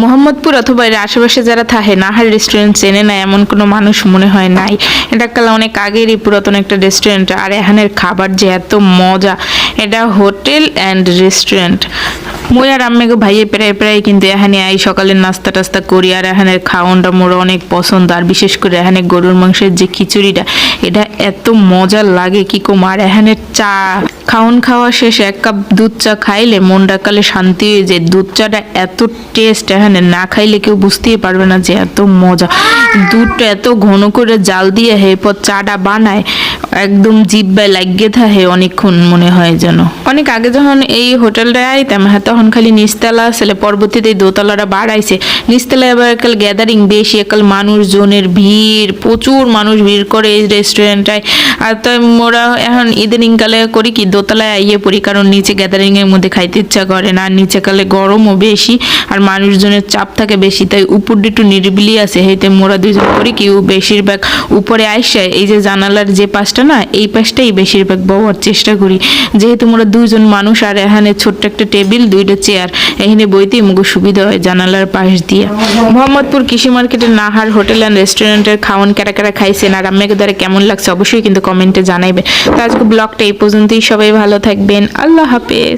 মোহাম্মদপুর অথবা এর আশেপাশে যারা থাকে নাহার রেস্টুরেন্ট চেনে না এমন কোনো মানুষ মনে হয় নাই। এটা কাল অনেক আগেরই পুরাতন একটা রেস্টুরেন্ট, আর এখানের খাবার যে এত মজা। এটা হোটেল অ্যান্ড রেস্টুরেন্ট। মই আর আম্মেকে ভাইয়ে প্রায় প্রায় কিন্তু এখানে আই সকালের নাস্তা টাস্তা করি, আর এখানের খাওয়ানটা মোর অনেক পছন্দ। আর বিশেষ করে এখানে গরুর মাংসের যে খিচুড়িটা, এটা এত মজা লাগে কি কম। আর এখানের চা খাওন খাওয়া শেষে এক কাপ দুধ চা খাইলে মনটা কালে শান্তি হয়ে যায়। দুধ চাটা এত টেস্ট, এখানে না খাইলে কেউ বুঝতেই পারবে না যে এত মজা। দুধটা এত ঘন করে জাল দিয়ে এরপর চাটা বানায়, একদম জিব্বায় লাগিয়ে থাকে অনেকক্ষণ, মনে হয় যেন। অনেক আগে যখন এই হোটেলটায় আইতাম হ্যাঁ, তখন খালি নিচতলা আসলে, পরবর্তীতে এই দোতলাটা বাড়াইছে। নিচতলায় আবার একাল গ্যাদারিং বেশি, একাল মানুষজনের ভিড়, প্রচুর মানুষ ভিড় করে এই রেস্টুরেন্টটায়। আর তাই মোরা এখন ইদানিং কালে করি কি দোতলায় আইয়ে পড়ি, কারণ নিচে গ্যাদারিং এর মধ্যে খাইতে ইচ্ছা করে না। আর নিচে কালে গরমও বেশি আর মানুষজনের চাপ থাকে বেশি, তাই উপর একটু নিরিবিলি আছে, হেঁটে মোরা দুজন করি কি বেশিরভাগ উপরে আইসায় এই যে জানালার যে পাশটা না, এই পাশটাই বেশিরভাগ বওয়ার চেষ্টা করি। যেহেতু মোরা দুজন মানুষ আর এখানে ছোট্ট একটা টেবিল, দুইটা চেয়ার, এখানে বইতে মুখে সুবিধা হয় জানালার পাশ দিয়ে। মোহাম্মদপুর কৃষি মার্কেটের নাহার হোটেল অ্যান্ড রেস্টুরেন্টের খাওয়ান কারা কারা খাইছেন আর আম্মাকে দ্বারা কেমন লাগছে অবশ্যই কিন্তু কমেন্টে জানাইবেন। তো আজকে ব্লগটা এই পর্যন্তই। সবাই ভালো থাকবেন। আল্লাহ হাফেজ।